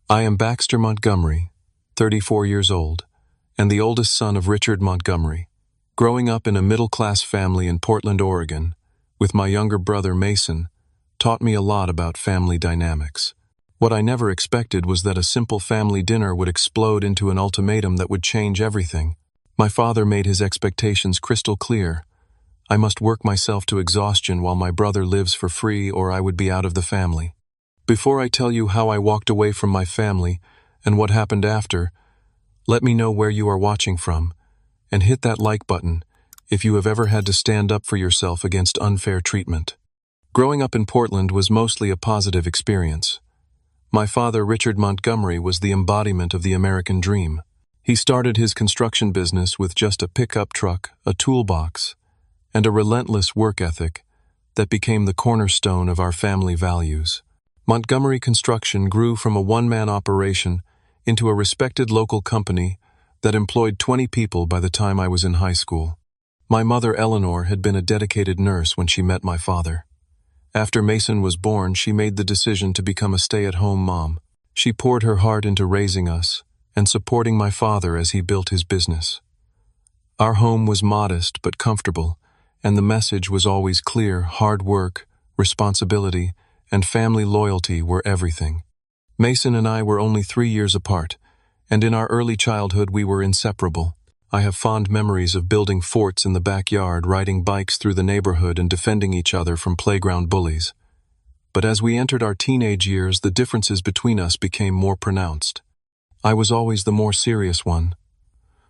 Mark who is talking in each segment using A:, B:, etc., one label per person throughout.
A: I am Baxter Montgomery, 34 years old, and the oldest son of Richard Montgomery. Growing up in a middle-class family in Portland, Oregon, with my younger brother Mason, taught me a lot about family dynamics. What I never expected was that a simple family dinner would explode into an ultimatum that would change everything. My father made his expectations crystal clear. I must work myself to exhaustion while my brother lives for free, or I would be out of the family. Before I tell you how I walked away from my family and what happened after, let me know where you are watching from, and hit that like button if you have ever had to stand up for yourself against unfair treatment. Growing up in Portland was mostly a positive experience. My father, Richard Montgomery, was the embodiment of the American dream. He started his construction business with just a pickup truck, a toolbox, and a relentless work ethic that became the cornerstone of our family values. Montgomery Construction grew from a one-man operation into a respected local company that employed 20 people by the time I was in high school. My mother, Eleanor, had been a dedicated nurse when she met my father. After Mason was born, she made the decision to become a stay-at-home mom. She poured her heart into raising us and supporting my father as he built his business. Our home was modest but comfortable, and the message was always clear: hard work, responsibility, and family loyalty were everything. Mason and I were only 3 years apart, and in our early childhood we were inseparable. I have fond memories of building forts in the backyard, riding bikes through the neighborhood, and defending each other from playground bullies. But as we entered our teenage years, the differences between us became more pronounced. I was always the more serious one.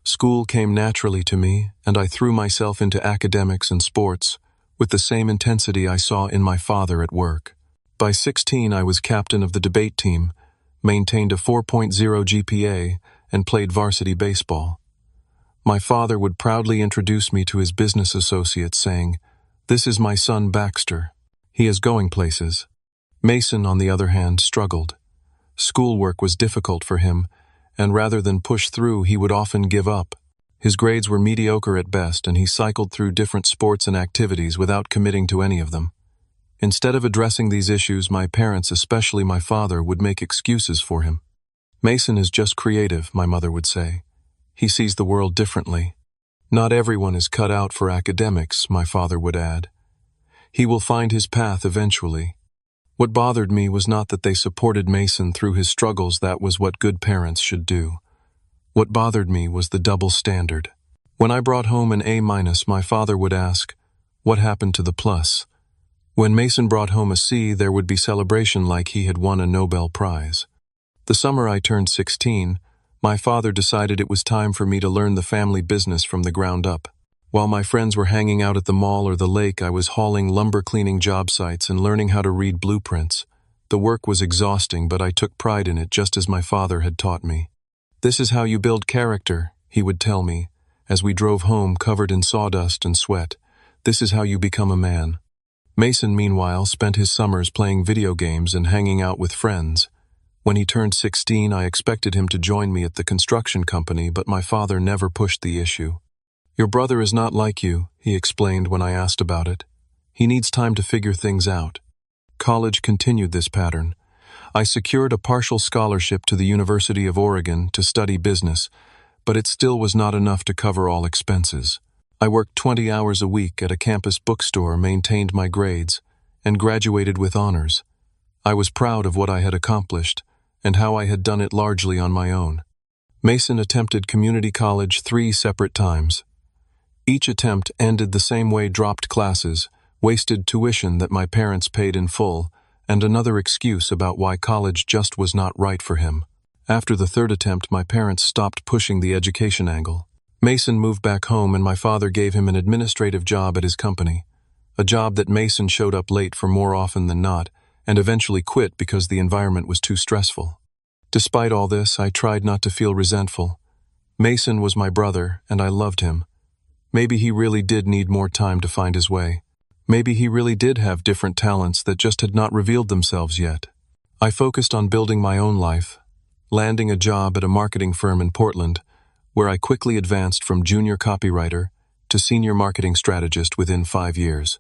A: School came naturally to me, and I threw myself into academics and sports with the same intensity I saw in my father at work. By 16, I was captain of the debate team, maintained a 4.0 GPA, and played varsity baseball. My father would proudly introduce me to his business associates, saying, "This is my son Baxter. He is going places." Mason, on the other hand, struggled. Schoolwork was difficult for him, and rather than push through, he would often give up. His grades were mediocre at best, and he cycled through different sports and activities without committing to any of them. Instead of addressing these issues, my parents, especially my father, would make excuses for him. "Mason is just creative," my mother would say. "He sees the world differently." "Not everyone is cut out for academics," my father would add. "He will find his path eventually." What bothered me was not that they supported Mason through his struggles. That was what good parents should do. What bothered me was the double standard. When I brought home an A-, my father would ask, "What happened to the plus?" When Mason brought home a C, there would be celebration like he had won a Nobel Prize. The summer I turned 16, my father decided it was time for me to learn the family business from the ground up. While my friends were hanging out at the mall or the lake, I was hauling lumber cleaning job sites and learning how to read blueprints. The work was exhausting, but I took pride in it, just as my father had taught me. "This is how you build character," he would tell me, as we drove home covered in sawdust and sweat. "This is how you become a man." Mason, meanwhile, spent his summers playing video games and hanging out with friends. When he turned 16, I expected him to join me at the construction company, but my father never pushed the issue. "Your brother is not like you," he explained when I asked about it. "He needs time to figure things out." College continued this pattern. I secured a partial scholarship to the University of Oregon to study business, but it still was not enough to cover all expenses. I worked 20 hours a week at a campus bookstore, maintained my grades, and graduated with honors. I was proud of what I had accomplished and how I had done it largely on my own. Mason attempted community college 3 separate times. Each attempt ended the same way: dropped classes, wasted tuition that my parents paid in full, and another excuse about why college just was not right for him. After the third attempt, my parents stopped pushing the education angle. Mason moved back home, and my father gave him an administrative job at his company, a job that Mason showed up late for more often than not, and eventually quit because the environment was too stressful. Despite all this, I tried not to feel resentful. Mason was my brother, and I loved him. Maybe he really did need more time to find his way. Maybe he really did have different talents that just had not revealed themselves yet. I focused on building my own life, landing a job at a marketing firm in Portland, where I quickly advanced from junior copywriter to senior marketing strategist within 5 years.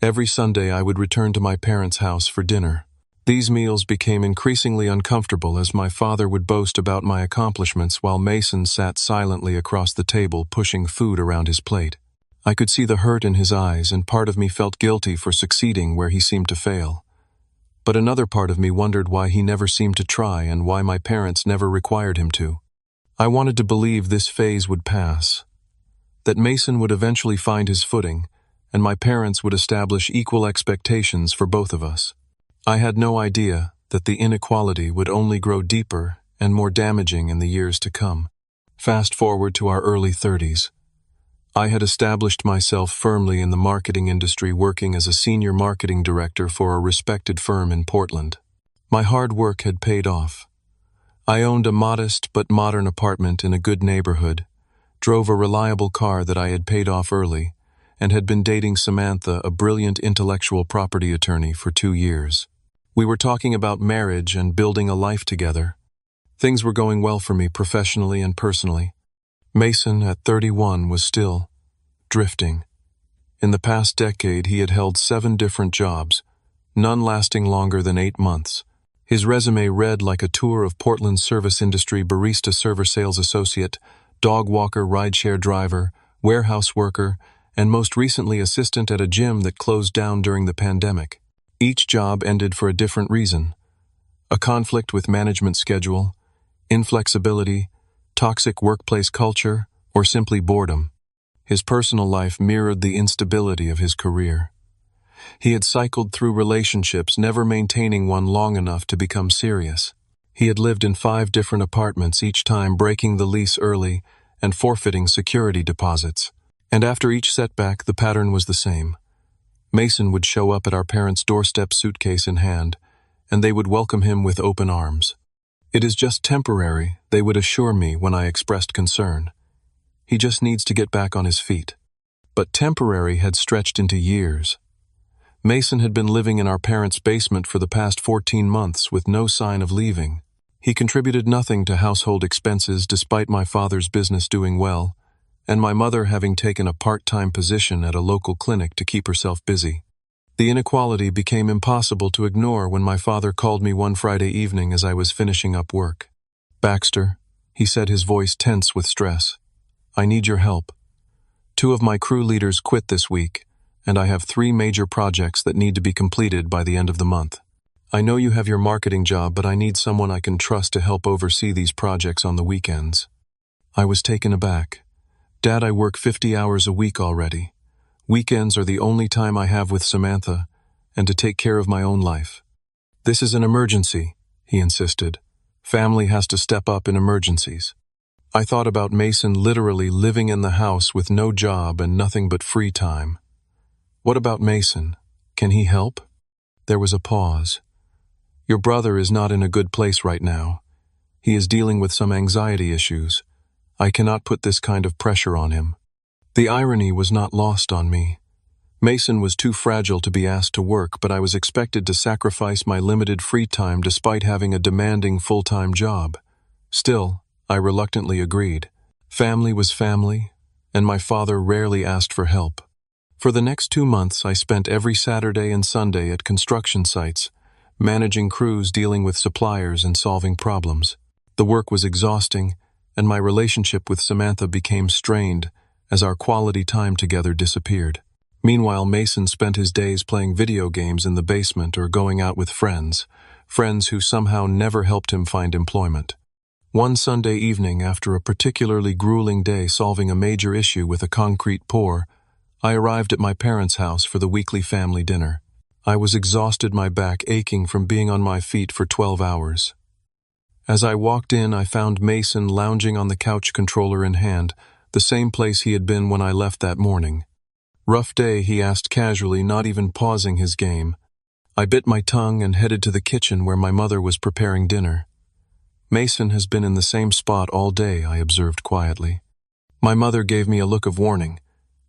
A: Every Sunday I would return to my parents' house for dinner. These meals became increasingly uncomfortable as my father would boast about my accomplishments while Mason sat silently across the table pushing food around his plate. I could see the hurt in his eyes, and part of me felt guilty for succeeding where he seemed to fail. But another part of me wondered why he never seemed to try and why my parents never required him to. I wanted to believe this phase would pass, that Mason would eventually find his footing, and my parents would establish equal expectations for both of us. I had no idea that the inequality would only grow deeper and more damaging in the years to come. Fast forward to our early 30s. I had established myself firmly in the marketing industry, working as a senior marketing director for a respected firm in Portland. My hard work had paid off. I owned a modest but modern apartment in a good neighborhood, drove a reliable car that I had paid off early, and had been dating Samantha, a brilliant intellectual property attorney, for 2 years. We were talking about marriage and building a life together. Things were going well for me professionally and personally. Mason, at 31, was still drifting. In the past decade, he had held 7 different jobs, none lasting longer than 8 months. His resume read like a tour of Portland's service industry: barista, server, sales associate, dog walker, rideshare driver, warehouse worker, and most recently assistant at a gym that closed down during the pandemic. Each job ended for a different reason: a conflict with management schedule, inflexibility, toxic workplace culture, or simply boredom. His personal life mirrored the instability of his career. He had cycled through relationships, never maintaining one long enough to become serious. He had lived in 5 different apartments, each time breaking the lease early and forfeiting security deposits. And after each setback, the pattern was the same. Mason would show up at our parents' doorstep, suitcase in hand, and they would welcome him with open arms. "It is just temporary," they would assure me when I expressed concern. "He just needs to get back on his feet." But temporary had stretched into years. Mason had been living in our parents' basement for the past 14 months with no sign of leaving. He contributed nothing to household expenses despite my father's business doing well, and my mother having taken a part-time position at a local clinic to keep herself busy. The inequality became impossible to ignore when my father called me one Friday evening as I was finishing up work. "Baxter," he said, his voice tense with stress, "I need your help. 2 of my crew leaders quit this week, and I have 3 major projects that need to be completed by the end of the month. I know you have your marketing job, but I need someone I can trust to help oversee these projects on the weekends." I was taken aback. "Dad, I work 50 hours a week already. Weekends are the only time I have with Samantha and to take care of my own life." "This is an emergency," he insisted. "Family has to step up in emergencies." I thought about Mason literally living in the house with no job and nothing but free time. "What about Mason? Can he help?" There was a pause. "Your brother is not in a good place right now. He is dealing with some anxiety issues. I cannot put this kind of pressure on him." The irony was not lost on me. Mason was too fragile to be asked to work, but I was expected to sacrifice my limited free time despite having a demanding full-time job. Still, I reluctantly agreed. Family was family, and my father rarely asked for help. For the next 2 months, I spent every Saturday and Sunday at construction sites, managing crews, dealing with suppliers, and solving problems. The work was exhausting, and my relationship with Samantha became strained as our quality time together disappeared. Meanwhile, Mason spent his days playing video games in the basement or going out with friends who somehow never helped him find employment. One Sunday evening, after a particularly grueling day solving a major issue with a concrete pour, I arrived at my parents' house for the weekly family dinner. I was exhausted, my back aching from being on my feet for 12 hours. As I walked in, I found Mason lounging on the couch, controller in hand, the same place he had been when I left that morning. "Rough day?" he asked casually, not even pausing his game. I bit my tongue and headed to the kitchen where my mother was preparing dinner. "Mason has been in the same spot all day," I observed quietly. My mother gave me a look of warning.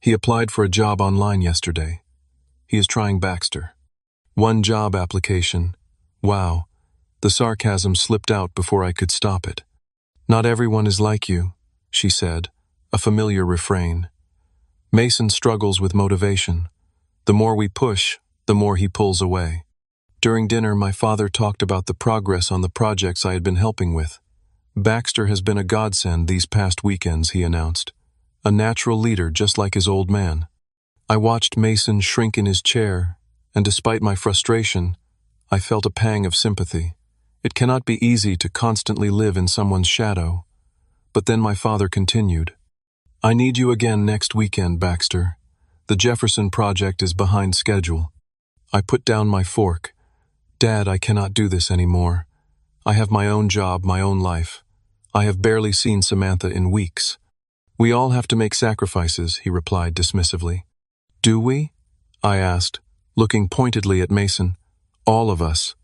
A: "He applied for a job online yesterday. He is trying Baxter." One job application. Wow. The sarcasm slipped out before I could stop it. "Not everyone is like you," she said, a familiar refrain. Mason struggles with motivation. The more we push, the more he pulls away. During dinner, my father talked about the progress on the projects I had been helping with. Baxter has been a godsend these past weekends, he announced. A natural leader just like his old man. I watched Mason shrink in his chair, and despite my frustration, I felt a pang of sympathy. It cannot be easy to constantly live in someone's shadow. But then my father continued. I need you again next weekend, Baxter. The Jefferson project is behind schedule. I put down my fork. Dad, I cannot do this anymore. I have my own job, my own life. I have barely seen Samantha in weeks. We all have to make sacrifices, he replied dismissively. Do we? I asked, looking pointedly at Mason. All of us.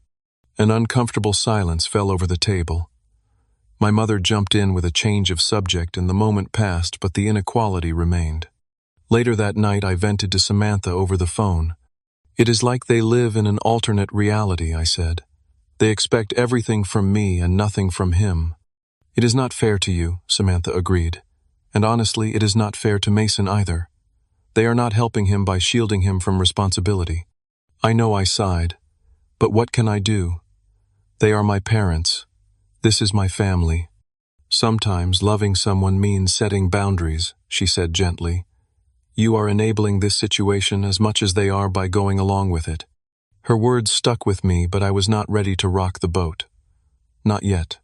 A: An uncomfortable silence fell over the table. My mother jumped in with a change of subject, and the moment passed, but the inequality remained. Later that night, I vented to Samantha over the phone. It is like they live in an alternate reality, I said. They expect everything from me and nothing from him. It is not fair to you, Samantha agreed. And honestly, it is not fair to Mason either. They are not helping him by shielding him from responsibility. I know I sighed. But what can I do? They are my parents. This is my family. Sometimes loving someone means setting boundaries, she said gently. You are enabling this situation as much as they are by going along with it. Her words stuck with me, but I was not ready to rock the boat. Not yet.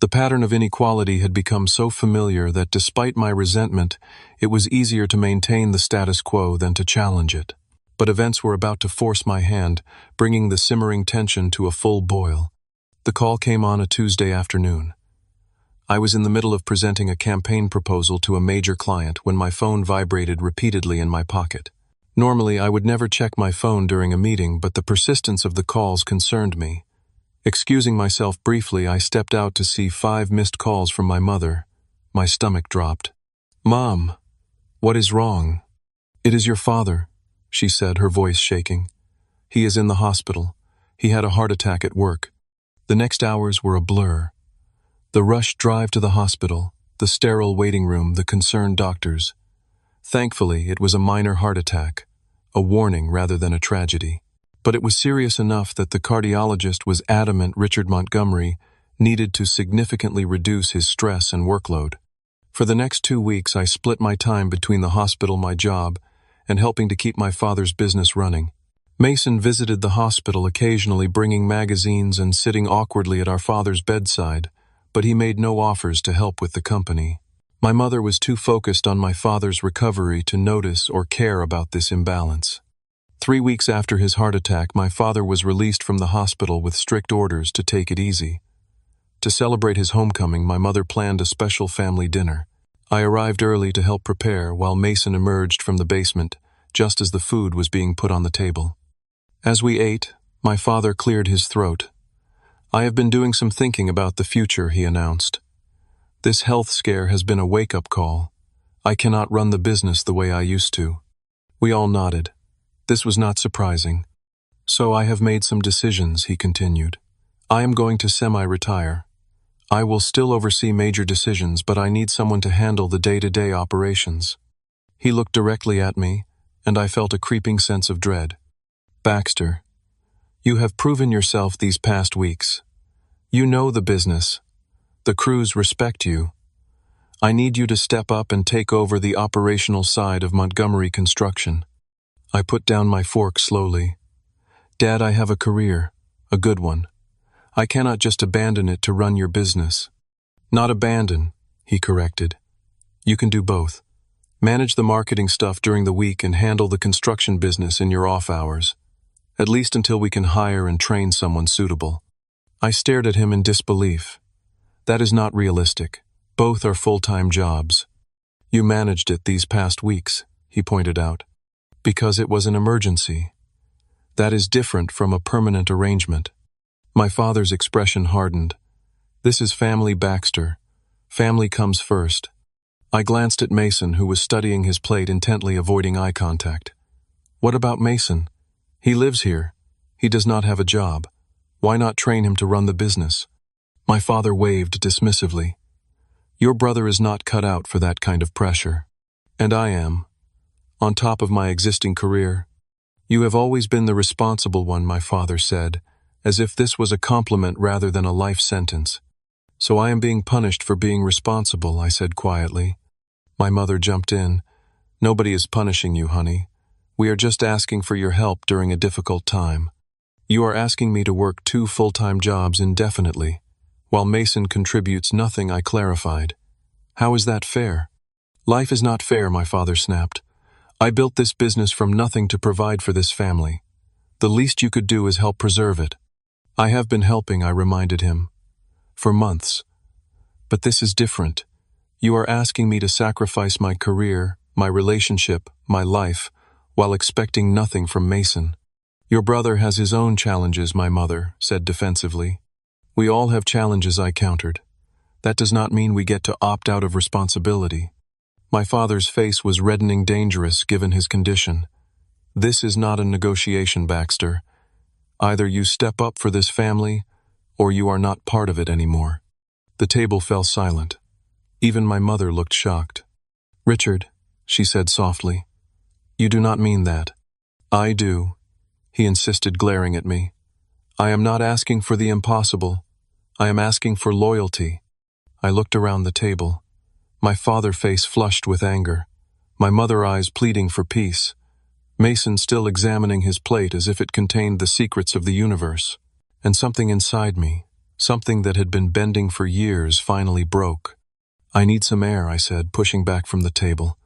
A: The pattern of inequality had become so familiar that despite my resentment, it was easier to maintain the status quo than to challenge it. But events were about to force my hand, bringing the simmering tension to a full boil. The call came on a Tuesday afternoon. I was in the middle of presenting a campaign proposal to a major client when my phone vibrated repeatedly in my pocket. Normally, I would never check my phone during a meeting, but the persistence of the calls concerned me. Excusing myself briefly, I stepped out to see 5 missed calls from my mother. My stomach dropped. Mom, what is wrong? It is your father, she said, her voice shaking. He is in the hospital. He had a heart attack at work. The next hours were a blur. The rushed drive to the hospital, the sterile waiting room, the concerned doctors. Thankfully, it was a minor heart attack, a warning rather than a tragedy. But it was serious enough that the cardiologist was adamant Richard Montgomery needed to significantly reduce his stress and workload. For the next 2 weeks, I split my time between the hospital, my job, and helping to keep my father's business running. Mason visited the hospital, occasionally bringing magazines and sitting awkwardly at our father's bedside, but he made no offers to help with the company. My mother was too focused on my father's recovery to notice or care about this imbalance. 3 weeks after his heart attack, my father was released from the hospital with strict orders to take it easy. To celebrate his homecoming, my mother planned a special family dinner. I arrived early to help prepare while Mason emerged from the basement, just as the food was being put on the table. As we ate, my father cleared his throat. I have been doing some thinking about the future, he announced. This health scare has been a wake-up call. I cannot run the business the way I used to. We all nodded. This was not surprising. So I have made some decisions, he continued. I am going to semi-retire. I will still oversee major decisions, but I need someone to handle the day-to-day operations. He looked directly at me, and I felt a creeping sense of dread. Baxter, you have proven yourself these past weeks. You know the business. The crews respect you. I need you to step up and take over the operational side of Montgomery Construction. I put down my fork slowly. Dad, I have a career, a good one. I cannot just abandon it to run your business. Not abandon, he corrected. You can do both. Manage the marketing stuff during the week and handle the construction business in your off hours. At least until we can hire and train someone suitable. I stared at him in disbelief. That is not realistic. Both are full-time jobs. You managed it these past weeks, he pointed out. Because it was an emergency. That is different from a permanent arrangement. My father's expression hardened. This is family, Baxter. Family comes first. I glanced at Mason, who was studying his plate, intently avoiding eye contact. What about Mason? He lives here. He does not have a job. Why not train him to run the business? My father waved dismissively. Your brother is not cut out for that kind of pressure. And I am. On top of my existing career. You have always been the responsible one, my father said, as if this was a compliment rather than a life sentence. So I am being punished for being responsible, I said quietly. My mother jumped in. Nobody is punishing you, honey. We are just asking for your help during a difficult time. You are asking me to work 2 full-time jobs indefinitely, while Mason contributes nothing, I clarified. How is that fair? Life is not fair, my father snapped. I built this business from nothing to provide for this family. The least you could do is help preserve it. I have been helping, I reminded him. For months. But this is different. You are asking me to sacrifice my career, my relationship, my life, while expecting nothing from Mason. Your brother has his own challenges, my mother said defensively. We all have challenges, I countered. That does not mean we get to opt out of responsibility. My father's face was reddening dangerous given his condition. This is not a negotiation, Baxter. Either you step up for this family, or you are not part of it anymore. The table fell silent. Even my mother looked shocked. Richard, she said softly, you do not mean that. I do, he insisted, glaring at me. I am not asking for the impossible. I am asking for loyalty. I looked around the table. My father face flushed with anger. My mother eyes pleading for peace. Mason still examining his plate as if it contained the secrets of the universe. And something inside me, something that had been bending for years, finally broke. I need some air, I said, pushing back from the table.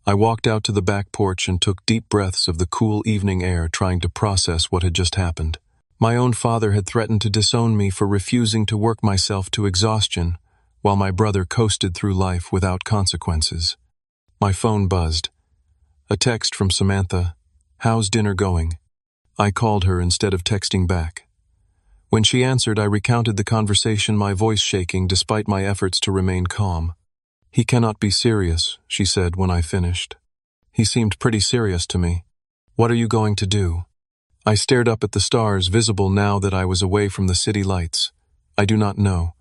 A: I walked out to the back porch and took deep breaths of the cool evening air, trying to process what had just happened. My own father had threatened to disown me for refusing to work myself to exhaustion, while my brother coasted through life without consequences. My phone buzzed. A text from Samantha. How's dinner going? I called her instead of texting back. When she answered, I recounted the conversation, my voice shaking despite my efforts to remain calm. He cannot be serious, she said when I finished. He seemed pretty serious to me. What are you going to do? I stared up at the stars, visible now that I was away from the city lights. I do not know.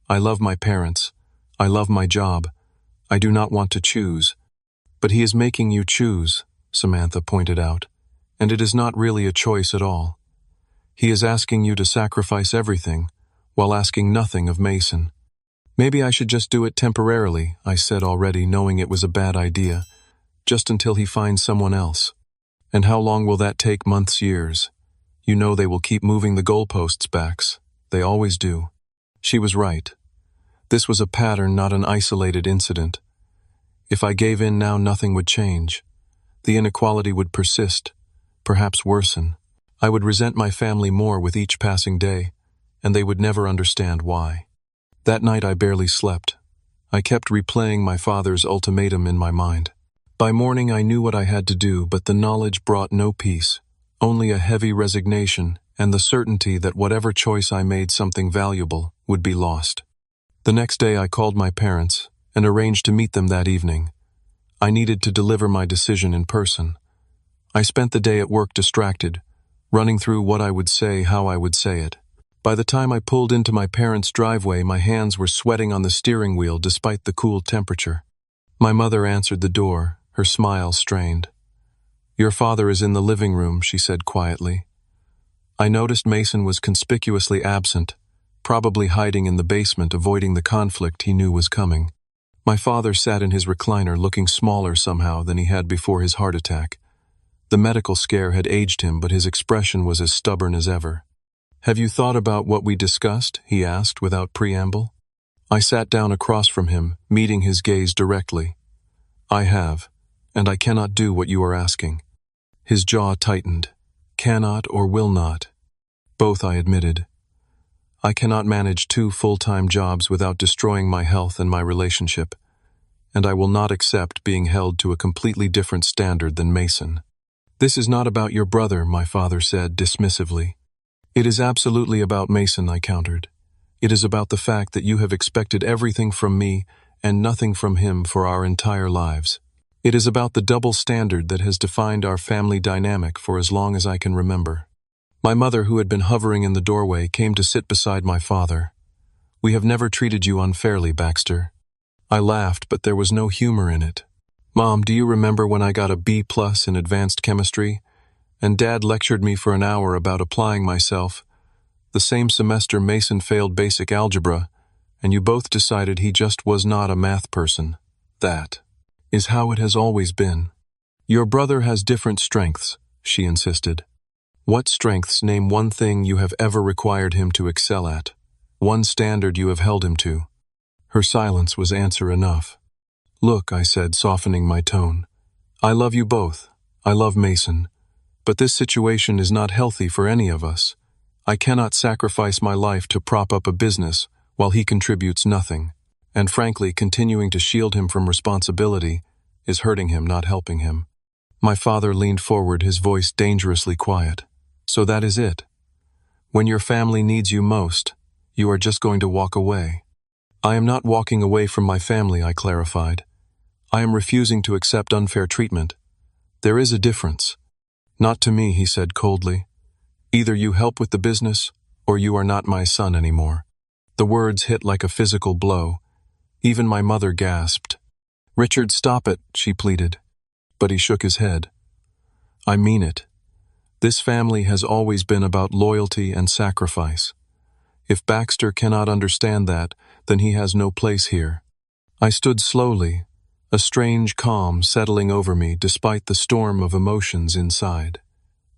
A: I love my parents. I love my job. I do not want to choose. But he is making you choose, Samantha pointed out, and it is not really a choice at all. He is asking you to sacrifice everything, while asking nothing of Mason. Maybe I should just do it temporarily, I said already, knowing it was a bad idea, just until he finds someone else. And how long will that take? Months, years. You know they will keep moving the goalposts, Bax. They always do. She was right. This was a pattern, not an isolated incident. If I gave in now, nothing would change. The inequality would persist, perhaps worsen. I would resent my family more with each passing day, and they would never understand why. That night I barely slept. I kept replaying my father's ultimatum in my mind. By morning I knew what I had to do, but the knowledge brought no peace, only a heavy resignation and the certainty that whatever choice I made, something valuable would be lost. The next day I called my parents and arranged to meet them that evening. I needed to deliver my decision in person. I spent the day at work distracted, running through what I would say, how I would say it. By the time I pulled into my parents' driveway, my hands were sweating on the steering wheel despite the cool temperature. My mother answered the door, her smile strained. Your father is in the living room, she said quietly. I noticed Mason was conspicuously absent, probably hiding in the basement, avoiding the conflict he knew was coming. My father sat in his recliner, looking smaller somehow than he had before his heart attack. The medical scare had aged him, but his expression was as stubborn as ever. Have you thought about what we discussed? He asked without preamble. I sat down across from him, meeting his gaze directly. I have, and I cannot do what you are asking. His jaw tightened. Cannot or will not. Both, I admitted. I cannot manage 2 full-time jobs without destroying my health and my relationship, and I will not accept being held to a completely different standard than Mason. This is not about your brother, my father said dismissively. It is absolutely about Mason, I countered. It is about the fact that you have expected everything from me and nothing from him for our entire lives. It is about the double standard that has defined our family dynamic for as long as I can remember. My mother, who had been hovering in the doorway, came to sit beside my father. We have never treated you unfairly, Baxter. I laughed, but there was no humor in it. Mom, do you remember when I got a B+ in advanced chemistry? and Dad lectured me for an hour about applying myself. The same semester Mason failed basic algebra, and you both decided he just was not a math person. That is how it has always been. Your brother has different strengths, she insisted. What strengths? Name one thing you have ever required him to excel at. One standard you have held him to. Her silence was answer enough. Look, I said, softening my tone. I love you both. I love Mason. But this situation is not healthy for any of us. I cannot sacrifice my life to prop up a business while he contributes nothing. And frankly, continuing to shield him from responsibility is hurting him, not helping him. My father leaned forward, his voice dangerously quiet. So that is it. When your family needs you most, you are just going to walk away. I am not walking away from my family, I clarified. I am refusing to accept unfair treatment. There is a difference. Not to me, he said coldly. Either you help with the business, or you are not my son anymore. The words hit like a physical blow. Even my mother gasped. Richard, stop it, she pleaded. But he shook his head. I mean it. This family has always been about loyalty and sacrifice. If Baxter cannot understand that, then he has no place here. I stood slowly, a strange calm settling over me despite the storm of emotions inside.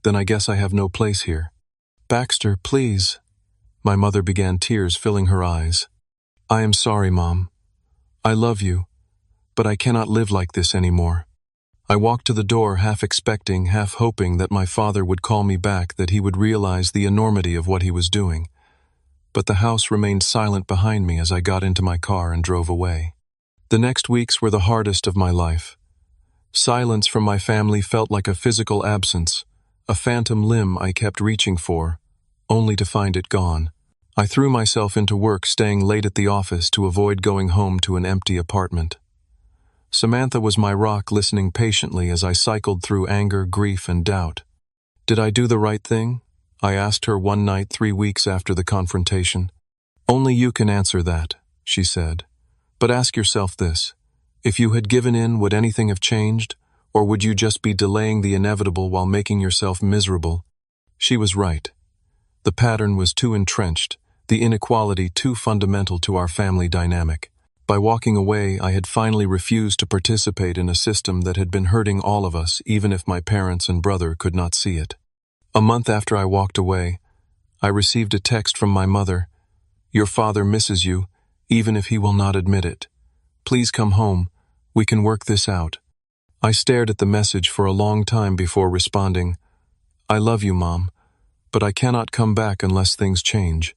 A: Then I guess I have no place here. Baxter, please. My mother began, tears filling her eyes. I am sorry, Mom. I love you, but I cannot live like this anymore. I walked to the door, half expecting, half hoping that my father would call me back, that he would realize the enormity of what he was doing. But the house remained silent behind me as I got into my car and drove away. The next weeks were the hardest of my life. Silence from my family felt like a physical absence, a phantom limb I kept reaching for, only to find it gone. I threw myself into work, staying late at the office to avoid going home to an empty apartment. Samantha was my rock, listening patiently as I cycled through anger, grief, and doubt. Did I do the right thing? I asked her one night 3 weeks after the confrontation. Only you can answer that, she said. But ask yourself this. If you had given in, would anything have changed? Or would you just be delaying the inevitable while making yourself miserable? She was right. The pattern was too entrenched, the inequality too fundamental to our family dynamic. By walking away, I had finally refused to participate in a system that had been hurting all of us, even if my parents and brother could not see it. A month after I walked away, I received a text from my mother. Your father misses you, even if he will not admit it. Please come home. We can work this out. I stared at the message for a long time before responding. I love you, Mom, but I cannot come back unless things change.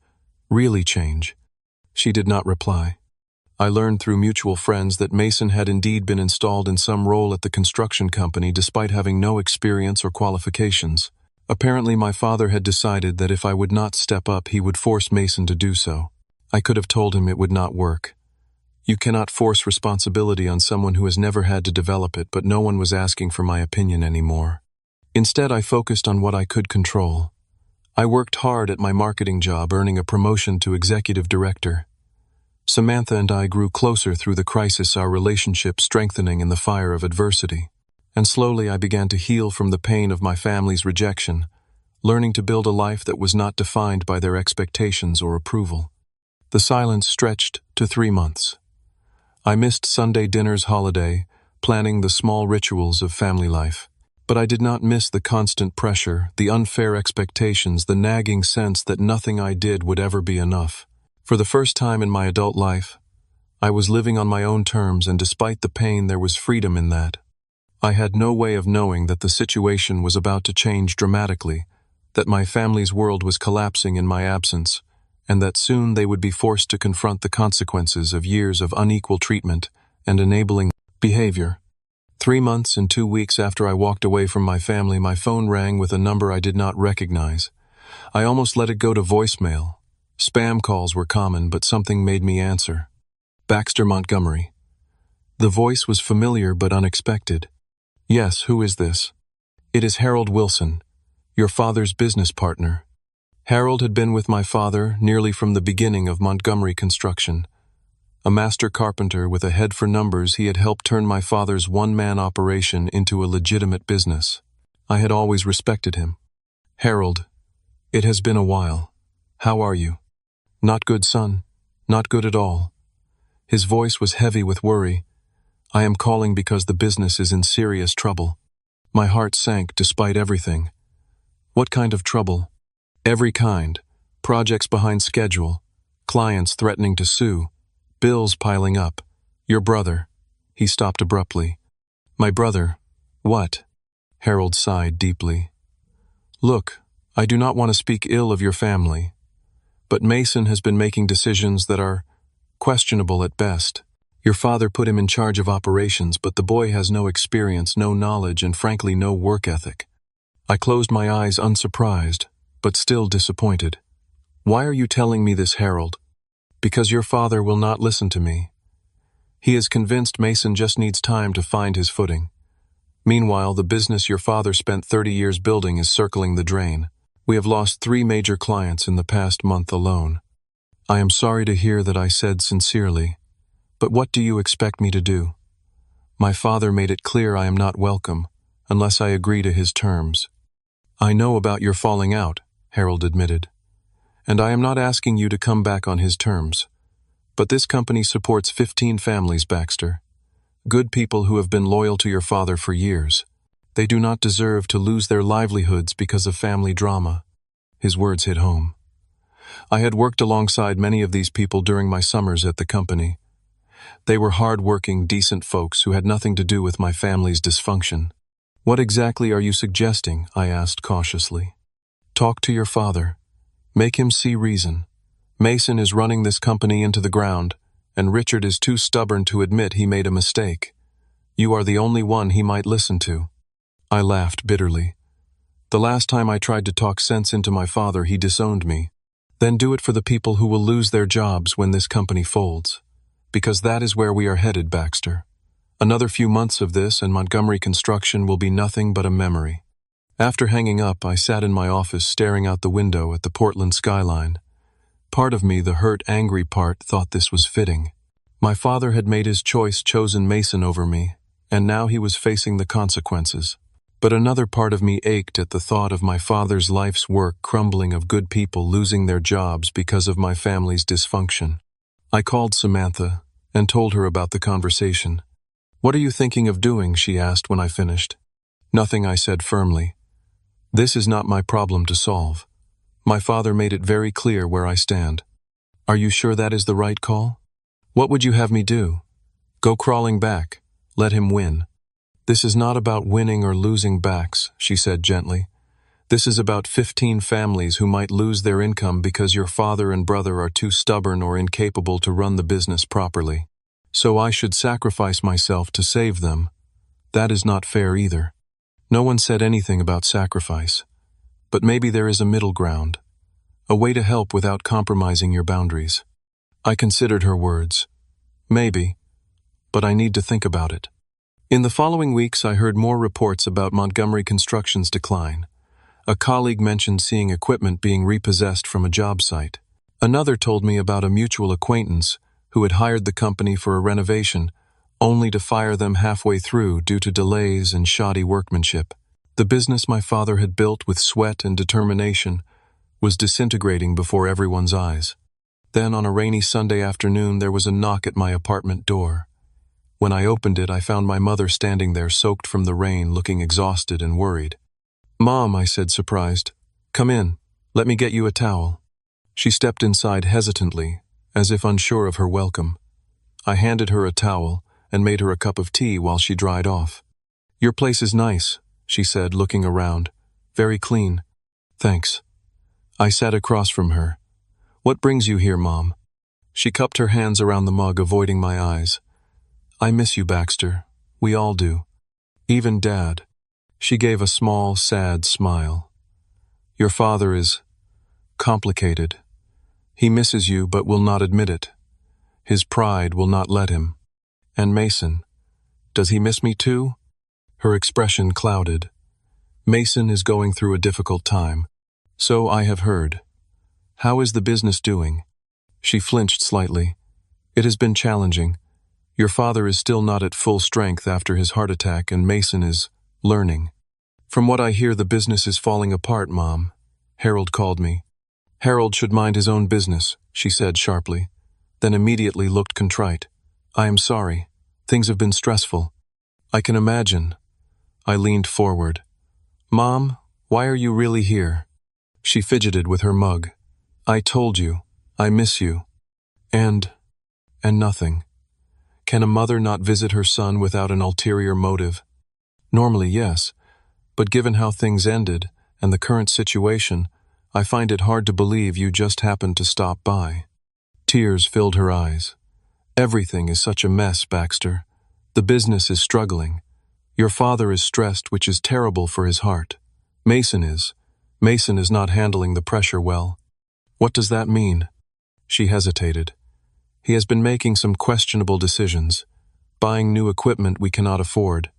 A: Really change. She did not reply. I learned through mutual friends that Mason had indeed been installed in some role at the construction company despite having no experience or qualifications. Apparently my father had decided that if I would not step up, he would force Mason to do so. I could have told him it would not work. You cannot force responsibility on someone who has never had to develop it, but no one was asking for my opinion anymore. Instead, I focused on what I could control. I worked hard at my marketing job, earning a promotion to executive director. Samantha and I grew closer through the crisis, our relationship strengthening in the fire of adversity. And slowly I began to heal from the pain of my family's rejection, learning to build a life that was not defined by their expectations or approval. The silence stretched to 3 months. I missed Sunday dinners, holiday, planning the small rituals of family life. But I did not miss the constant pressure, the unfair expectations, the nagging sense that nothing I did would ever be enough. For the first time in my adult life, I was living on my own terms, and despite the pain, there was freedom in that. I had no way of knowing that the situation was about to change dramatically, that my family's world was collapsing in my absence, and that soon they would be forced to confront the consequences of years of unequal treatment and enabling behavior. 3 months and 2 weeks after I walked away from my family, my phone rang with a number I did not recognize. I almost let it go to voicemail. Spam calls were common, but something made me answer. Baxter Montgomery. The voice was familiar but unexpected. Yes, who is this? It is Harold Wilson, your father's business partner. Harold had been with my father nearly from the beginning of Montgomery Construction. A master carpenter with a head for numbers, he had helped turn my father's one-man operation into a legitimate business. I had always respected him. "Harold, it has been a while. How are you?" "Not good, son. Not good at all." His voice was heavy with worry. "I am calling because the business is in serious trouble." My heart sank despite everything. "What kind of trouble?" "Every kind. Projects behind schedule. Clients threatening to sue. Bills piling up. Your brother." He stopped abruptly. "My brother? What?" Harold sighed deeply. "Look, I do not want to speak ill of your family, but Mason has been making decisions that are questionable at best. Your father put him in charge of operations, but the boy has no experience, no knowledge, and frankly no work ethic." I closed my eyes unsurprised, but still disappointed. "Why are you telling me this, Harold?" "Because your father will not listen to me. He is convinced Mason just needs time to find his footing. Meanwhile, the business your father spent 30 years building is circling the drain. We have lost 3 major clients in the past month alone. I am sorry to hear that," I said sincerely. "But what do you expect me to do? My father made it clear I am not welcome, unless I agree to his terms." "I know about your falling out," Harold admitted. "And I am not asking you to come back on his terms. But this company supports 15 families, Baxter. Good people who have been loyal to your father for years. They do not deserve to lose their livelihoods because of family drama." His words hit home. I had worked alongside many of these people during my summers at the company. They were hard-working, decent folks who had nothing to do with my family's dysfunction. "What exactly are you suggesting?" I asked cautiously. "Talk to your father. Make him see reason. Mason is running this company into the ground, and Richard is too stubborn to admit he made a mistake. You are the only one he might listen to." I laughed bitterly. "The last time I tried to talk sense into my father, he disowned me. Then do it for the people who will lose their jobs when this company folds. Because that is where we are headed, Baxter. Another few months of this and Montgomery Construction will be nothing but a memory." After hanging up, I sat in my office staring out the window at the Portland skyline. Part of me, the hurt, angry part, thought this was fitting. My father had made his choice, chosen Mason over me, and now he was facing the consequences. But another part of me ached at the thought of my father's life's work crumbling, of good people losing their jobs because of my family's dysfunction. I called Samantha and told her about the conversation. "What are you thinking of doing?" she asked when I finished. "Nothing," I said firmly. "This is not my problem to solve. My father made it very clear where I stand." "Are you sure that is the right call?" "What would you have me do? Go crawling back. Let him win." "This is not about winning or losing, Bax," she said gently. "This is about 15 families who might lose their income because your father and brother are too stubborn or incapable to run the business properly. So I should sacrifice myself to save them. That is not fair either." No one said anything about sacrifice. But maybe there is a middle ground. A way to help without compromising your boundaries. I considered her words. Maybe, but I need to think about it. In the following weeks, I heard more reports about Montgomery Construction's decline. A colleague mentioned seeing equipment being repossessed from a job site. Another told me about a mutual acquaintance who had hired the company for a renovation, only to fire them halfway through due to delays and shoddy workmanship. The business my father had built with sweat and determination was disintegrating before everyone's eyes. Then, on a rainy Sunday afternoon, there was a knock at my apartment door. When I opened it, I found my mother standing there, soaked from the rain, looking exhausted and worried. "Mom," I said, surprised. "Come in. Let me get you a towel." She stepped inside hesitantly, as if unsure of her welcome. I handed her a towel and made her a cup of tea while she dried off. "Your place is nice," she said, looking around. "Very clean." "Thanks." I sat across from her. "What brings you here, Mom?" She cupped her hands around the mug, avoiding my eyes. "I miss you, Baxter. We all do. Even Dad." She gave a small, sad smile. "Your father is complicated. He misses you but will not admit it. His pride will not let him. And Mason, does he miss me too?" Her expression clouded. "Mason is going through a difficult time. So I have heard. How is the business doing?" She flinched slightly. "It has been challenging. Your father is still not at full strength after his heart attack, and Mason is learning." From what I hear, the business is falling apart, Mom. Harold called me. Harold should mind his own business, she said sharply, then immediately looked contrite. I am sorry. Things have been stressful. I can imagine. I leaned forward. Mom, why are you really here? She fidgeted with her mug. I told you. I miss you. And nothing. Can a mother not visit her son without an ulterior motive? Normally, yes, but given how things ended and the current situation, I find it hard to believe you just happened to stop by. Tears filled her eyes. Everything is such a mess, Baxter. The business is struggling. Your father is stressed, which is terrible for his heart. Mason is. Mason is not handling the pressure well. What does that mean? She hesitated. He has been making some questionable decisions, buying new equipment we cannot afford,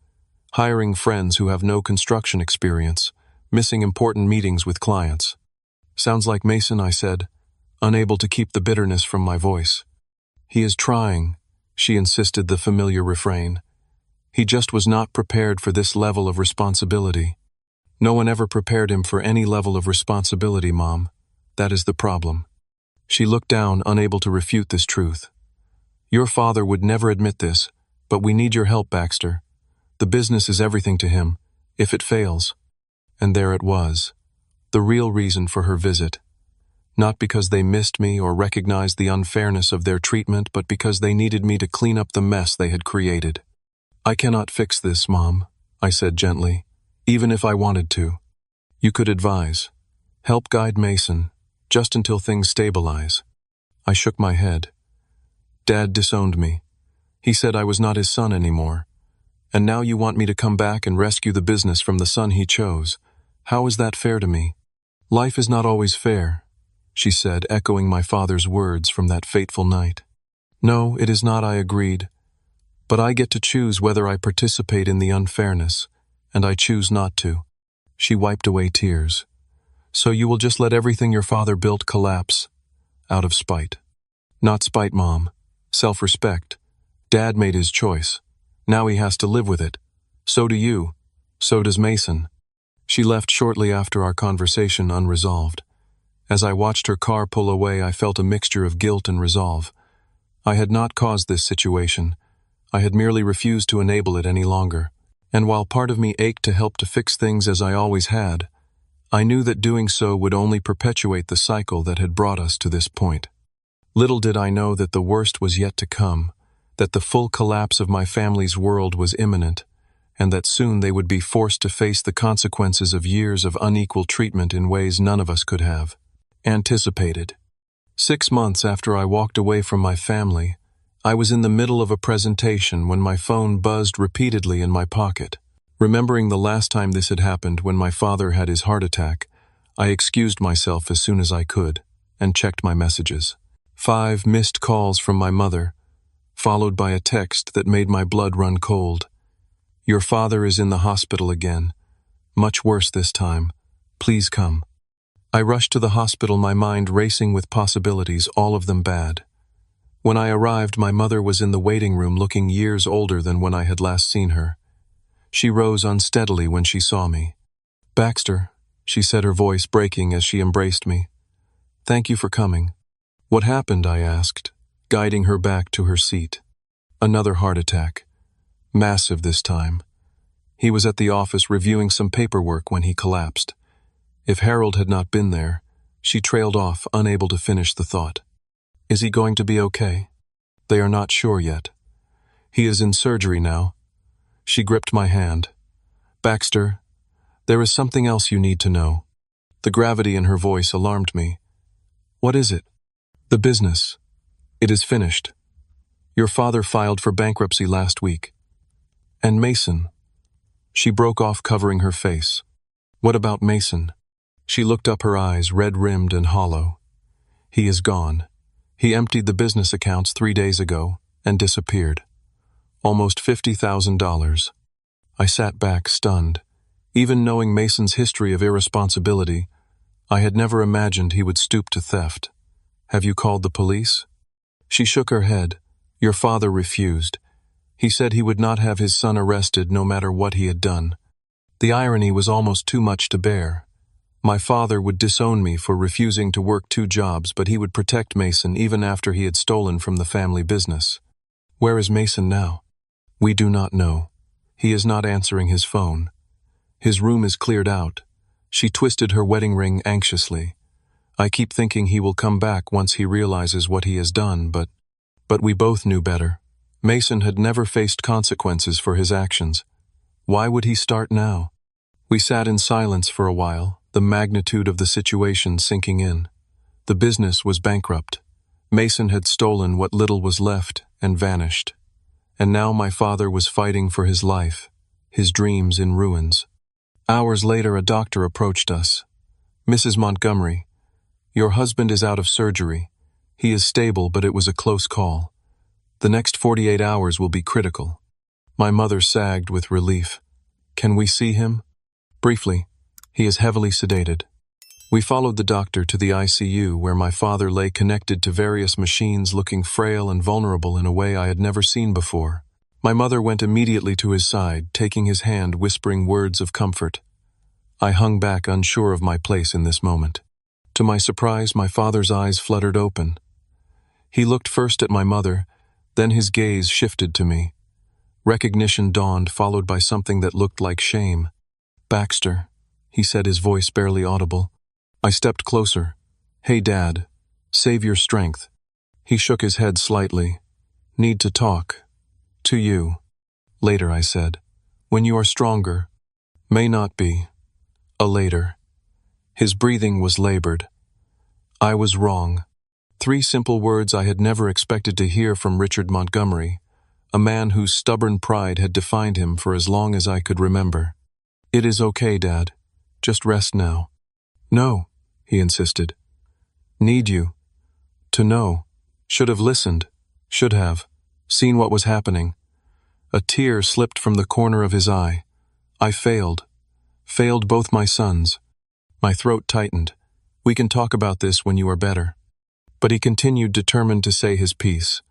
A: hiring friends who have no construction experience, missing important meetings with clients. Sounds like Mason, I said, unable to keep the bitterness from my voice. He is trying, she insisted the familiar refrain. He just was not prepared for this level of responsibility. No one ever prepared him for any level of responsibility, Mom. That is the problem. She looked down, unable to refute this truth. Your father would never admit this, but we need your help, Baxter. The business is everything to him, if it fails. And there it was, the real reason for her visit. Not because they missed me or recognized the unfairness of their treatment, but because they needed me to clean up the mess they had created. I cannot fix this, Mom, I said gently, even if I wanted to. You could advise. Help guide Mason, just until things stabilize. I shook my head. Dad disowned me. He said I was not his son anymore. And now you want me to come back and rescue the business from the son he chose. How is that fair to me? Life is not always fair, she said, echoing my father's words from that fateful night. No, it is not, I agreed. But I get to choose whether I participate in the unfairness, and I choose not to. She wiped away tears. So you will just let everything your father built collapse? Out of spite. Not spite, Mom. Self-respect. Dad made his choice. Now he has to live with it. So do you. So does Mason. She left shortly after our conversation unresolved. As I watched her car pull away, I felt a mixture of guilt and resolve. I had not caused this situation. I had merely refused to enable it any longer. And while part of me ached to help to fix things as I always had, I knew that doing so would only perpetuate the cycle that had brought us to this point. Little did I know that the worst was yet to come, that the full collapse of my family's world was imminent, and that soon they would be forced to face the consequences of years of unequal treatment in ways none of us could have anticipated. 6 months after I walked away from my family, I was in the middle of a presentation when my phone buzzed repeatedly in my pocket. Remembering the last time this had happened, when my father had his heart attack, I excused myself as soon as I could and checked my messages. 5 missed calls from my mother, followed by a text that made my blood run cold. Your father is in the hospital again. Much worse this time. Please come. I rushed to the hospital, my mind racing with possibilities, all of them bad. When I arrived, my mother was in the waiting room, looking years older than when I had last seen her. She rose unsteadily when she saw me. Baxter, she said, her voice breaking as she embraced me. Thank you for coming. What happened? I asked, guiding her back to her seat. Another heart attack. Massive this time. He was at the office reviewing some paperwork when he collapsed. If Harold had not been there, she trailed off, unable to finish the thought. Is he going to be okay? They are not sure yet. He is in surgery now. She gripped my hand. Baxter, there is something else you need to know. The gravity in her voice alarmed me. What is it? The business. It is finished. Your father filed for bankruptcy last week. And Mason. She broke off, covering her face. What about Mason? She looked up, her eyes red-rimmed and hollow. He is gone. He emptied the business accounts 3 days ago and disappeared. Almost $50,000. I sat back, stunned. Even knowing Mason's history of irresponsibility, I had never imagined he would stoop to theft. Have you called the police? She shook her head. Your father refused. He said he would not have his son arrested no matter what he had done. The irony was almost too much to bear. My father would disown me for refusing to work 2 jobs, but he would protect Mason even after he had stolen from the family business. Where is Mason now? We do not know. He is not answering his phone. His room is cleared out. She twisted her wedding ring anxiously. I keep thinking he will come back once he realizes what he has done, but we both knew better. Mason had never faced consequences for his actions. Why would he start now? We sat in silence for a while, the magnitude of the situation sinking in. The business was bankrupt. Mason had stolen what little was left and vanished. And now my father was fighting for his life, his dreams in ruins. Hours later, a doctor approached us. "Mrs. Montgomery, your husband is out of surgery. He is stable, but it was a close call. The next 48 hours will be critical." My mother sagged with relief. "Can we see him?" "Briefly. He is heavily sedated." We followed the doctor to the ICU, where my father lay connected to various machines, looking frail and vulnerable in a way I had never seen before. My mother went immediately to his side, taking his hand, whispering words of comfort. I hung back, unsure of my place in this moment. To my surprise, my father's eyes fluttered open. He looked first at my mother, then his gaze shifted to me. Recognition dawned, followed by something that looked like shame. "Baxter," he said, his voice barely audible. I stepped closer. "Hey, Dad. Save your strength." He shook his head slightly. "Need to talk. To you." "Later," I said. "When you are stronger." "May not be. A later." His breathing was labored. I was wrong. 3 simple words I had never expected to hear from Richard Montgomery, a man whose stubborn pride had defined him for as long as I could remember. "It is okay, Dad. Just rest now." "No," he insisted. "Need you. To know. Should have listened. Should have. Seen what was happening." A tear slipped from the corner of his eye. "I failed. Failed both my sons." My throat tightened. "We can talk about this when you are better." But he continued, determined to say his piece.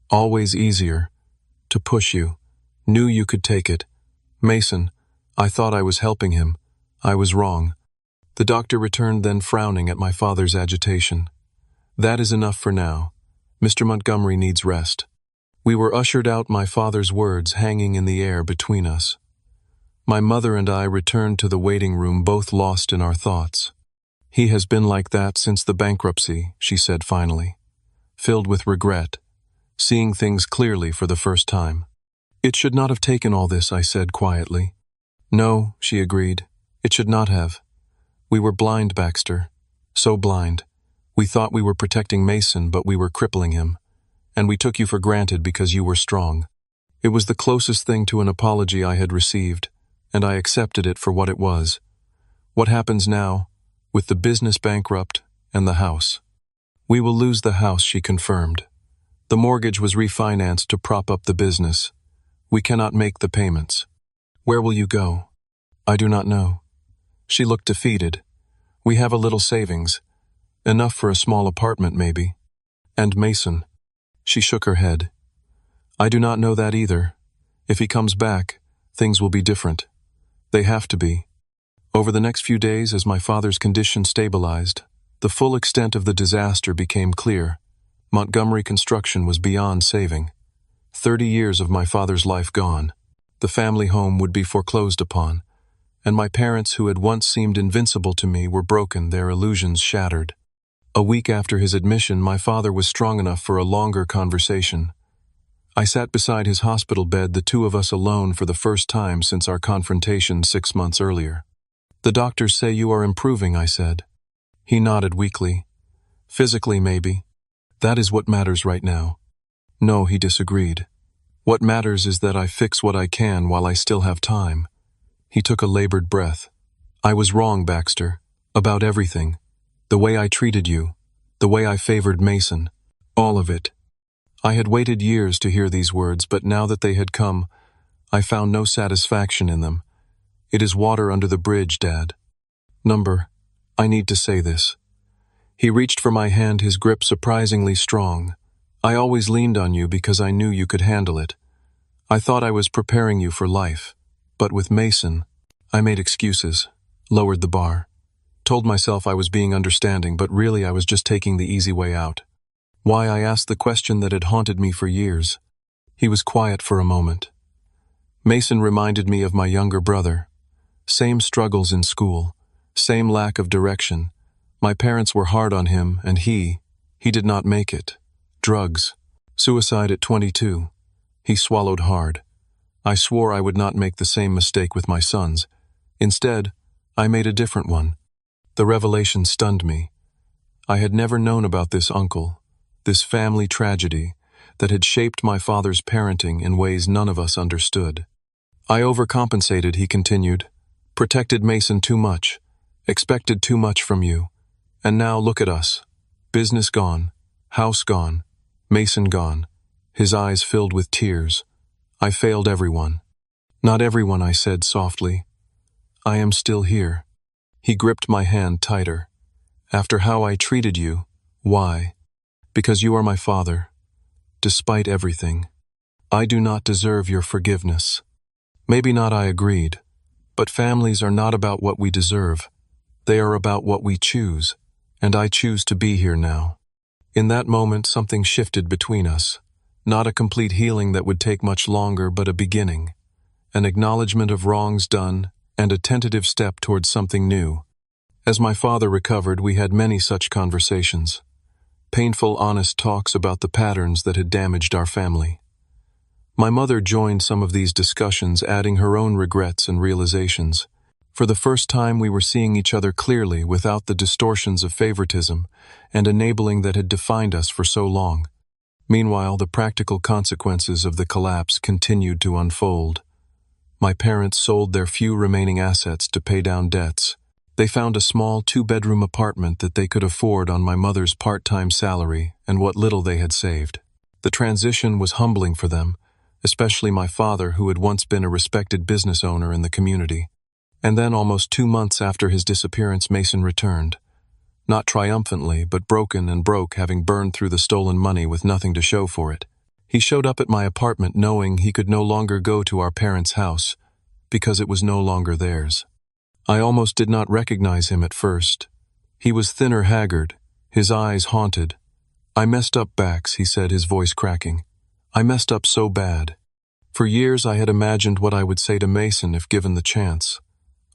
A: "Always easier. To push you. Knew you could take it. Mason, I thought I was helping him. I was wrong." The doctor returned, then frowning at my father's agitation. "That is enough for now. Mr. Montgomery needs rest." We were ushered out, my father's words hanging in the air between us. My mother and I returned to the waiting room, both lost in our thoughts. "He has been like that since the bankruptcy," she said finally, filled with regret, seeing things clearly for the first time. "It should not have taken all this," I said quietly. "No," she agreed. "It should not have. We were blind, Baxter. So blind. We thought we were protecting Mason, but we were crippling him. And we took you for granted because you were strong." It was the closest thing to an apology I had received, and I accepted it for what it was. What happens now, with the business bankrupt and the house? "We will lose the house," she confirmed. "The mortgage was refinanced to prop up the business. We cannot make the payments." "Where will you go?" "I do not know." She looked defeated. "We have a little savings. Enough for a small apartment, maybe." "And Mason?" She shook her head. "I do not know that either. If he comes back, things will be different. They have to be." Over the next few days, as my father's condition stabilized, the full extent of the disaster became clear. Montgomery Construction was beyond saving. 30 years of my father's life gone. The family home would be foreclosed upon, and my parents, who had once seemed invincible to me, were broken, their illusions shattered. A week after his admission, my father was strong enough for a longer conversation. I sat beside his hospital bed, the two of us alone for the first time since our confrontation 6 months earlier. "The doctors say you are improving," I said. He nodded weakly. "Physically, maybe. That is what matters right now." "No," he disagreed. "What matters is that I fix what I can while I still have time." He took a labored breath. "I was wrong, Baxter. About everything. The way I treated you. The way I favored Mason. All of it." I had waited years to hear these words, but now that they had come, I found no satisfaction in them. "It is water under the bridge, Dad. I need to say this." He reached for my hand, his grip surprisingly strong. "I always leaned on you because I knew you could handle it. I thought I was preparing you for life. But with Mason..." I made excuses, lowered the bar, told myself I was being understanding, but really I was just taking the easy way out. Why, I asked the question that had haunted me for years. He was quiet for a moment. Mason reminded me of my younger brother. Same struggles in school, same lack of direction. My parents were hard on him, and he did not make it. Drugs. Suicide at 22. He swallowed hard. I swore I would not make the same mistake with my sons. Instead, I made a different one. The revelation stunned me. I had never known about this uncle, this family tragedy that had shaped my father's parenting in ways none of us understood. I overcompensated, he continued, protected Mason too much, expected too much from you. And now look at us. Business gone, house gone, Mason gone. His eyes filled with tears. I failed everyone. Not everyone, I said softly. I am still here. He gripped my hand tighter. After how I treated you, why? Because you are my father. Despite everything, I do not deserve your forgiveness. Maybe not, I agreed. But families are not about what we deserve. They are about what we choose. And I choose to be here now. In that moment, something shifted between us. Not a complete healing that would take much longer, but a beginning. An acknowledgement of wrongs done, and a tentative step towards something new. As my father recovered, we had many such conversations. Painful, honest talks about the patterns that had damaged our family. My mother joined some of these discussions, adding her own regrets and realizations. For the first time, we were seeing each other clearly, without the distortions of favoritism and enabling that had defined us for so long. Meanwhile, the practical consequences of the collapse continued to unfold. My parents sold their few remaining assets to pay down debts. They found a small 2-bedroom apartment that they could afford on my mother's part-time salary and what little they had saved. The transition was humbling for them, especially my father, who had once been a respected business owner in the community. And then, almost 2 months after his disappearance, Mason returned. Not triumphantly, but broken and broke, having burned through the stolen money with nothing to show for it. He showed up at my apartment knowing he could no longer go to our parents' house, because it was no longer theirs. I almost did not recognize him at first. He was thinner, haggard, his eyes haunted. I messed up, Bax, he said, his voice cracking. I messed up so bad. For years I had imagined what I would say to Mason if given the chance.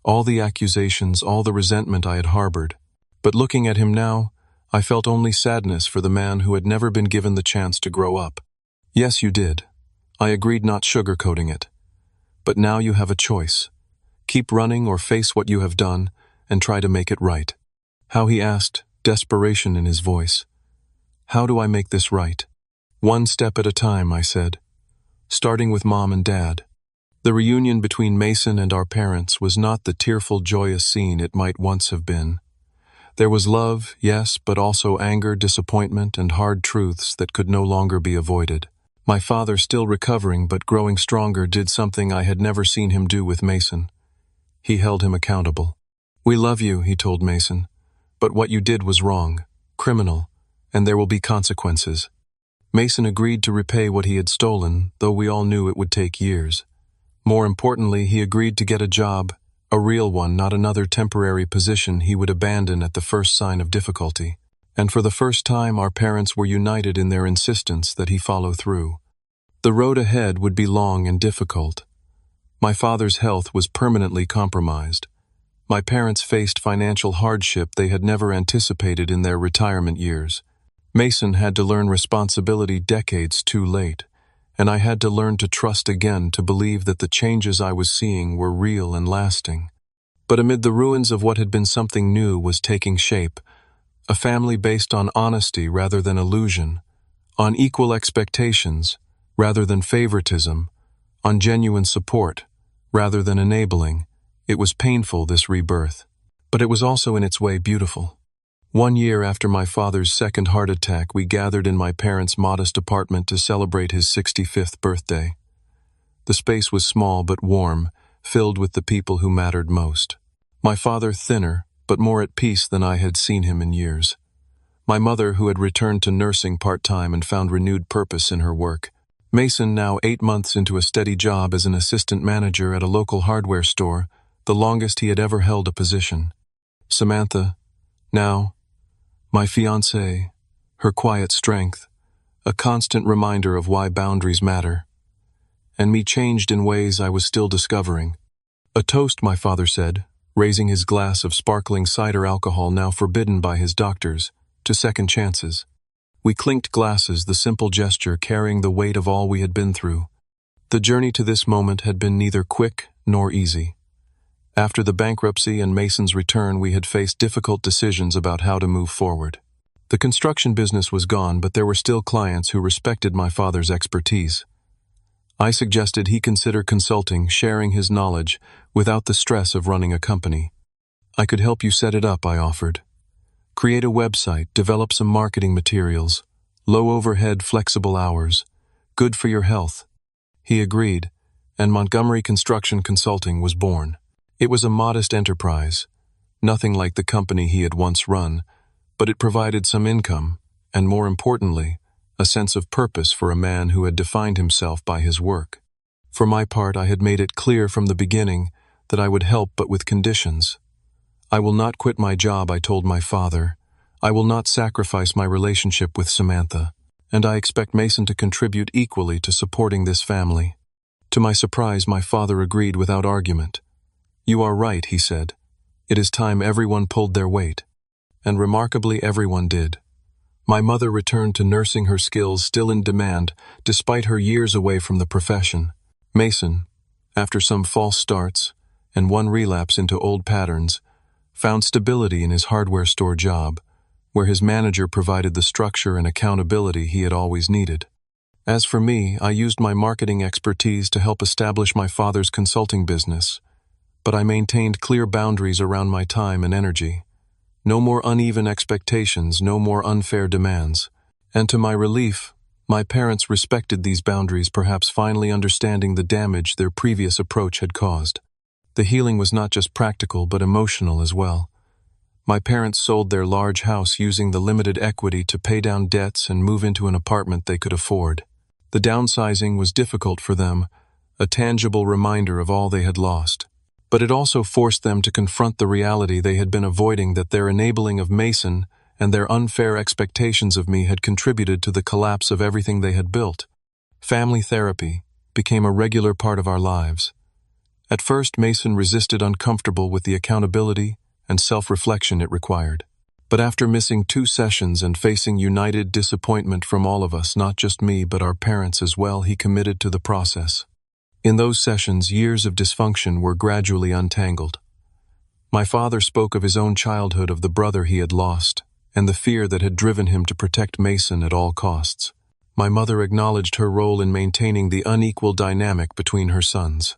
A: All the accusations, all the resentment I had harbored. But looking at him now, I felt only sadness for the man who had never been given the chance to grow up. Yes, you did. I agreed, not sugarcoating it. But now you have a choice. Keep running or face what you have done and try to make it right. How, he asked, desperation in his voice. How do I make this right? One step at a time, I said. Starting with Mom and Dad. The reunion between Mason and our parents was not the tearful, joyous scene it might once have been. There was love, yes, but also anger, disappointment, and hard truths that could no longer be avoided. My father, still recovering but growing stronger, did something I had never seen him do with Mason. He held him accountable. We love you, he told Mason, but what you did was wrong, criminal, and there will be consequences. Mason agreed to repay what he had stolen, though we all knew it would take years. More importantly, he agreed to get a job, a real one, not another temporary position he would abandon at the first sign of difficulty. And for the first time, our parents were united in their insistence that he follow through. The road ahead would be long and difficult. My father's health was permanently compromised. My parents faced financial hardship they had never anticipated in their retirement years. Mason had to learn responsibility decades too late, and I had to learn to trust again, to believe that the changes I was seeing were real and lasting. But amid the ruins of what had been, something new was taking shape, a family based on honesty rather than illusion, on equal expectations rather than favoritism, on genuine support rather than enabling. It was painful, this rebirth, but it was also in its way beautiful. 1 year after my father's second heart attack, we gathered in my parents' modest apartment to celebrate his 65th birthday. The space was small but warm, filled with the people who mattered most. My father, thinner, but more at peace than I had seen him in years. My mother, who had returned to nursing part-time and found renewed purpose in her work. Mason, now 8 months into a steady job as an assistant manager at a local hardware store, the longest he had ever held a position. Samantha, now, my fiancée, her quiet strength, a constant reminder of why boundaries matter, and me changed in ways I was still discovering. A toast, my father said, raising his glass of sparkling cider alcohol now forbidden by his doctors, to second chances. We clinked glasses, the simple gesture carrying the weight of all we had been through. The journey to this moment had been neither quick nor easy. After the bankruptcy and Mason's return, we had faced difficult decisions about how to move forward. The construction business was gone, but there were still clients who respected my father's expertise. I suggested he consider consulting, sharing his knowledge, without the stress of running a company. I could help you set it up, I offered. Create a website, develop some marketing materials, low overhead, flexible hours, good for your health. He agreed, and Montgomery Construction Consulting was born. It was a modest enterprise, nothing like the company he had once run, but it provided some income, and more importantly, a sense of purpose for a man who had defined himself by his work. For my part, I had made it clear from the beginning that I would help, but with conditions. I will not quit my job, I told my father. I will not sacrifice my relationship with Samantha, and I expect Mason to contribute equally to supporting this family. To my surprise, my father agreed without argument. You are right, he said. It is time everyone pulled their weight. And remarkably, everyone did. My mother returned to nursing, her skills still in demand, despite her years away from the profession. Mason, after some false starts and one relapse into old patterns, found stability in his hardware store job, where his manager provided the structure and accountability he had always needed. As for me, I used my marketing expertise to help establish my father's consulting business, but I maintained clear boundaries around my time and energy. No more uneven expectations, no more unfair demands. And to my relief, my parents respected these boundaries, perhaps finally understanding the damage their previous approach had caused. The healing was not just practical, but emotional as well. My parents sold their large house using the limited equity to pay down debts and move into an apartment they could afford. The downsizing was difficult for them, a tangible reminder of all they had lost. But it also forced them to confront the reality they had been avoiding, that their enabling of Mason and their unfair expectations of me had contributed to the collapse of everything they had built. Family therapy became a regular part of our lives. At first, Mason resisted, uncomfortable with the accountability and self-reflection it required. But after missing 2 sessions and facing united disappointment from all of us, not just me but our parents as well, he committed to the process. In those sessions, years of dysfunction were gradually untangled. My father spoke of his own childhood, of the brother he had lost, and the fear that had driven him to protect Mason at all costs. My mother acknowledged her role in maintaining the unequal dynamic between her sons.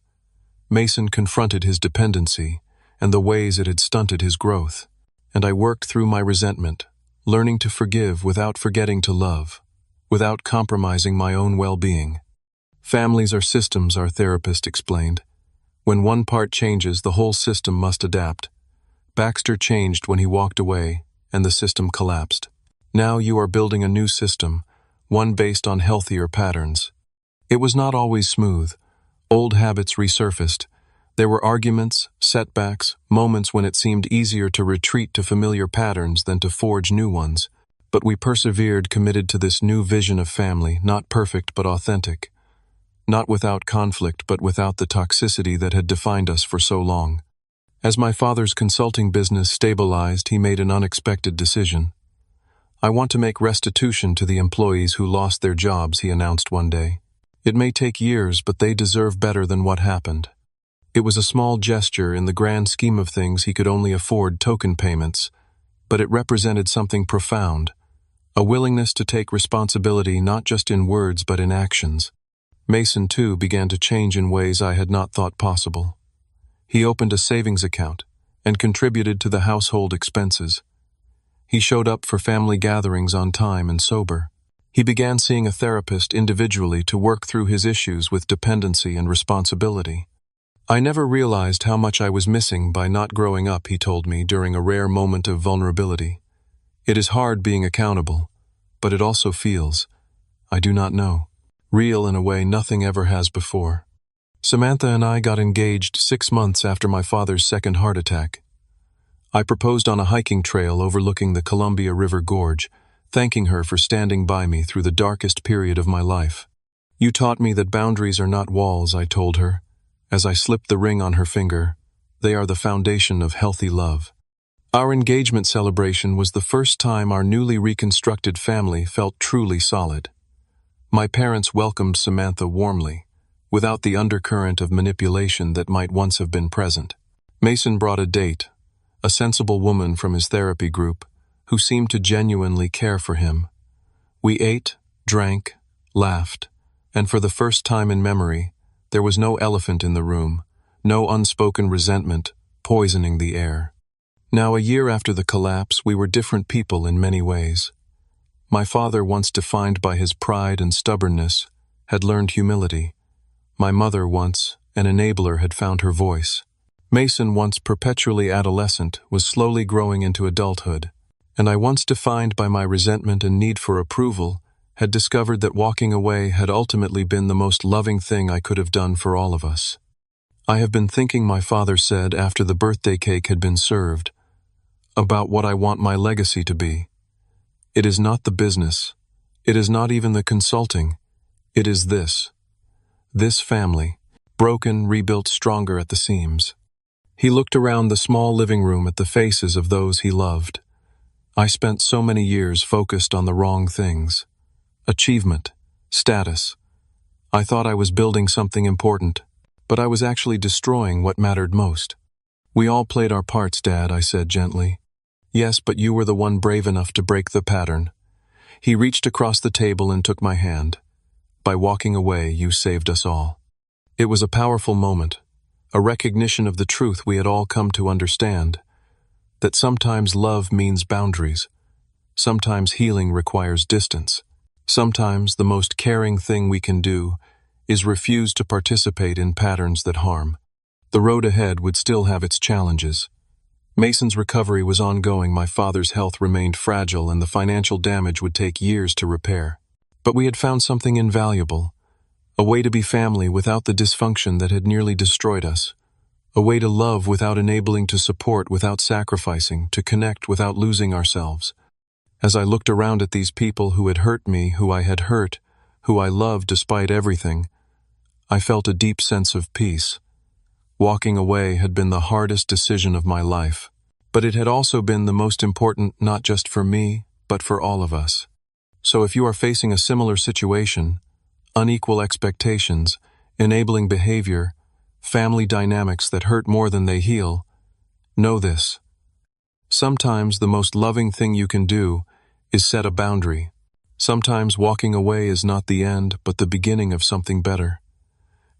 A: Mason confronted his dependency and the ways it had stunted his growth, and I worked through my resentment, learning to forgive without forgetting to love, without compromising my own well-being. Families are systems, our therapist explained. When one part changes, the whole system must adapt. Baxter changed when he walked away, and the system collapsed. Now you are building a new system, one based on healthier patterns. It was not always smooth. Old habits resurfaced. There were arguments, setbacks, moments when it seemed easier to retreat to familiar patterns than to forge new ones. But we persevered, committed to this new vision of family, not perfect but authentic. Not without conflict, but without the toxicity that had defined us for so long. As my father's consulting business stabilized, he made an unexpected decision. I want to make restitution to the employees who lost their jobs, he announced one day. It may take years, but they deserve better than what happened. It was a small gesture. In the grand scheme of things, he could only afford token payments, but it represented something profound, a willingness to take responsibility not just in words but in actions. Mason, too, began to change in ways I had not thought possible. He opened a savings account and contributed to the household expenses. He showed up for family gatherings on time and sober. He began seeing a therapist individually to work through his issues with dependency and responsibility. I never realized how much I was missing by not growing up, he told me during a rare moment of vulnerability. It is hard being accountable, but it also feels, I do not know, real in a way nothing ever has before. Samantha and I got engaged 6 months after my father's second heart attack. I proposed on a hiking trail overlooking the Columbia River Gorge, thanking her for standing by me through the darkest period of my life. "You taught me that boundaries are not walls," I told her, as I slipped the ring on her finger. "They are the foundation of healthy love." Our engagement celebration was the first time our newly reconstructed family felt truly solid. My parents welcomed Samantha warmly, without the undercurrent of manipulation that might once have been present. Mason brought a date, a sensible woman from his therapy group, who seemed to genuinely care for him. We ate, drank, laughed, and for the first time in memory, there was no elephant in the room, no unspoken resentment poisoning the air. Now, a year after the collapse, we were different people in many ways. My father, once defined by his pride and stubbornness, had learned humility. My mother, once an enabler, had found her voice. Mason, once perpetually adolescent, was slowly growing into adulthood. And I, once defined by my resentment and need for approval, had discovered that walking away had ultimately been the most loving thing I could have done for all of us. "I have been thinking," my father said after the birthday cake had been served, "about what I want my legacy to be. It is not the business. It is not even the consulting. It is this. This family, broken, rebuilt stronger at the seams." He looked around the small living room at the faces of those he loved. I spent so many years focused on the wrong things. Achievement, status. I thought I was building something important, but I was actually destroying what mattered most. "We all played our parts, Dad," I said gently. "Yes, but you were the one brave enough to break the pattern." He reached across the table and took my hand. "By walking away, you saved us all." It was a powerful moment, a recognition of the truth we had all come to understand, that sometimes love means boundaries, sometimes healing requires distance, sometimes the most caring thing we can do is refuse to participate in patterns that harm. The road ahead would still have its challenges. Mason's recovery was ongoing, my father's health remained fragile, and the financial damage would take years to repair. But we had found something invaluable, a way to be family without the dysfunction that had nearly destroyed us, a way to love without enabling, to support without sacrificing, to connect without losing ourselves. As I looked around at these people who had hurt me, who I had hurt, who I loved despite everything, I felt a deep sense of peace. Walking away had been the hardest decision of my life, but it had also been the most important, not just for me, but for all of us. So if you are facing a similar situation, unequal expectations, enabling behavior, family dynamics that hurt more than they heal, know this. Sometimes the most loving thing you can do is set a boundary. Sometimes walking away is not the end, but the beginning of something better.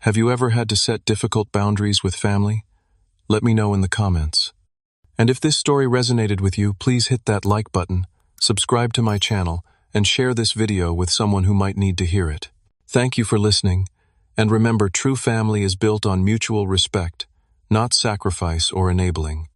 A: Have you ever had to set difficult boundaries with family? Let me know in the comments. And if this story resonated with you, please hit that like button, subscribe to my channel, and share this video with someone who might need to hear it. Thank you for listening, and remember, true family is built on mutual respect, not sacrifice or enabling.